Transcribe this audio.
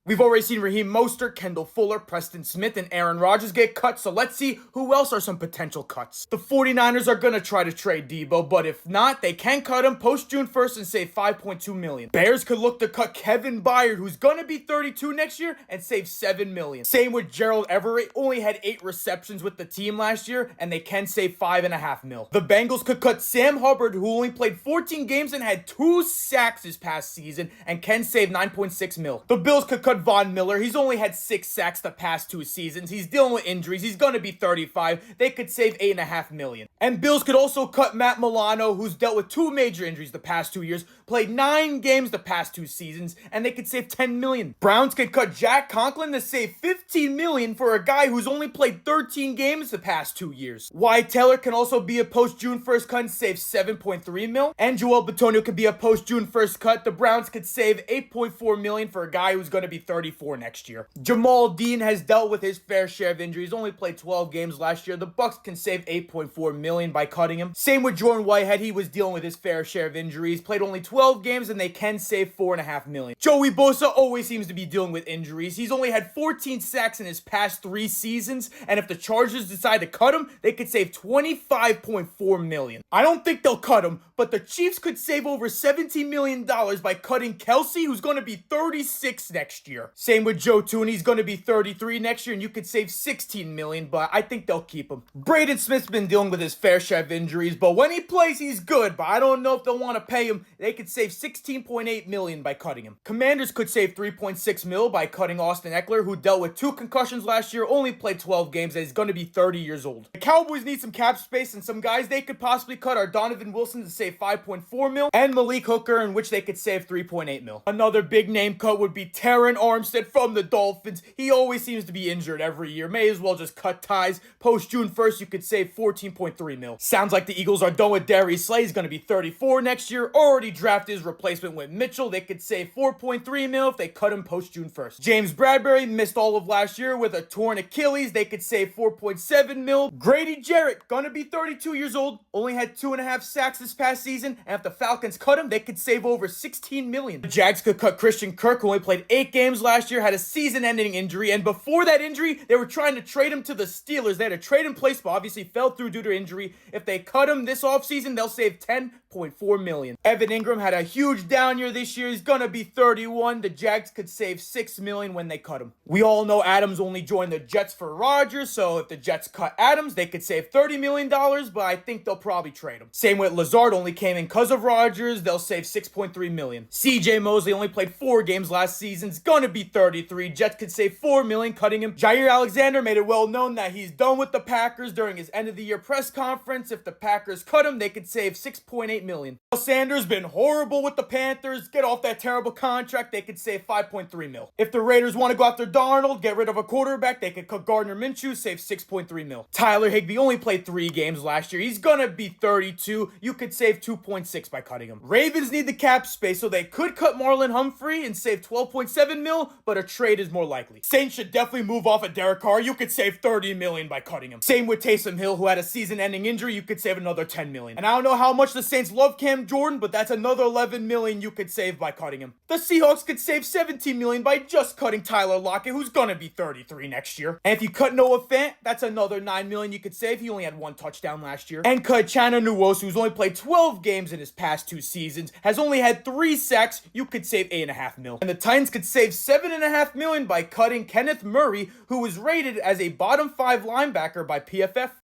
We've already seen Raheem Mostert, Kendall Fuller, Preston Smith, and Aaron Rodgers get cut, so let's see who else are some potential cuts. The 49ers are gonna try to trade Debo, but if not, they can cut him post June 1st and save $5.2 million. Bears could look to cut Kevin Byard, who's gonna be 32 next year, and save $7 million. Same with Gerald Everett, only had 8 receptions with the team last year, and they can save $5.5 million. The Bengals could cut Sam Hubbard, who only played 14 games and had 2 sacks this past season, and can save $9.6 million. The Bills could cut Von Miller. He's only had 6 sacks the past 2 seasons. He's dealing with injuries. He's going to be 35. They could save $8.5 million. And Bills could also cut Matt Milano, who's dealt with 2 major injuries the past 2 years, played 9 games the past 2 seasons, and they could save $10 million. Browns could cut Jack Conklin to save $15 million for a guy who's only played 13 games the past 2 years. Wyatt Taylor can also be a post-June 1st cut and save $7.3 million. And Joel Bitonio could be a post-June 1st cut. The Browns could save $8.4 million for a guy who's going to be 34 next year. Jamal Dean has dealt with his fair share of injuries, only played 12 games last year. The Bucks can save $8.4 million by cutting him. Same with Jordan Whitehead. He was dealing with his fair share of injuries, played only 12 games, and they can save $4.5 million. Joey Bosa always seems to be dealing with injuries. He's only had 14 sacks in his past 3 seasons, and if the Chargers decide to cut him, they could save $25.4 million. I don't think they'll cut him, but the Chiefs could save over $17 million by cutting Kelsey, who's going to be 36 next year. Same with Joe Tooney. He's going to be 33 next year, and you could save $16 million, but I think they'll keep him. Braden Smith's been dealing with his fair share of injuries, but when he plays, he's good, but I don't know if they'll want to pay him. They could save $16.8 million by cutting him. Commanders could save $3.6 million by cutting Austin Eckler, who dealt with 2 concussions last year, only played 12 games, and he's going to be 30 years old. The Cowboys need some cap space, and some guys they could possibly cut are Donovan Wilson to save $5.4 million, and Malik Hooker, in which they could save $3.8 million. Another big name cut would be Terron Armstead from the Dolphins. He always seems to be injured every year. May as well just cut ties. Post June 1st, you could save $14.3 million. Sounds like the Eagles are done with Darius Slay. He's going to be 34 next year. Already drafted his replacement with Mitchell. They could save $4.3 million if they cut him post June 1st. James Bradbury missed all of last year with a torn Achilles. They could save $4.7 million. Grady Jarrett, going to be 32 years old. Only had 2.5 sacks this past season. And if the Falcons cut him, they could save over $16 million. The Jags could cut Christian Kirk, who only played 8 games last year, had a season-ending injury, and before that injury, they were trying to trade him to the Steelers. They had a trade in place, but obviously fell through due to injury. If they cut him this offseason, they'll save $10.4 million. Evan Ingram had a huge down year this year. He's gonna be 31. The Jags could save $6 million when they cut him. We all know Adams only joined the Jets for Rodgers, so if the Jets cut Adams, they could save $30 million, but I think they'll probably trade him. Same with Lazard, only came in because of Rodgers. They'll save $6.3 million. CJ Mosley only played 4 games last season. He's gonna be 33. Jets could save $4 million cutting him. Jair Alexander made it well known that he's done with the Packers during his end of the year press conference. If the Packers cut him, they could save $6.8 million. Sanders been horrible with the Panthers. Get off that terrible contract. They could save $5.3 million. If the Raiders want to go after Darnold, get rid of a quarterback, they could cut Gardner Minshew, save $6.3 million. Tyler Higbee only played 3 games last year. He's gonna be 32. You could save $2.6 by cutting him. Ravens need the cap space, so they could cut Marlon Humphrey and save $12.7 million, but a trade is more likely. Saints should definitely move off of Derek Carr. You could save $30 million by cutting him. Same with Taysom Hill, who had a season-ending injury. You could save another $10 million. And I don't know how much the Saints love Cam Jordan, but that's another $11 million you could save by cutting him. The Seahawks could save $17 million by just cutting Tyler Lockett, who's gonna be 33 next year. And if you cut Noah Fant, that's another $9 million you could save. He only had 1 touchdown last year. And cut Chana Nwosu, who's only played 12 games in his past 2 seasons, has only had 3 sacks. You could save $8.5 million. And the Titans could save $7.5 million by cutting Kenneth Murray, who was rated as a bottom 5 linebacker by PFF.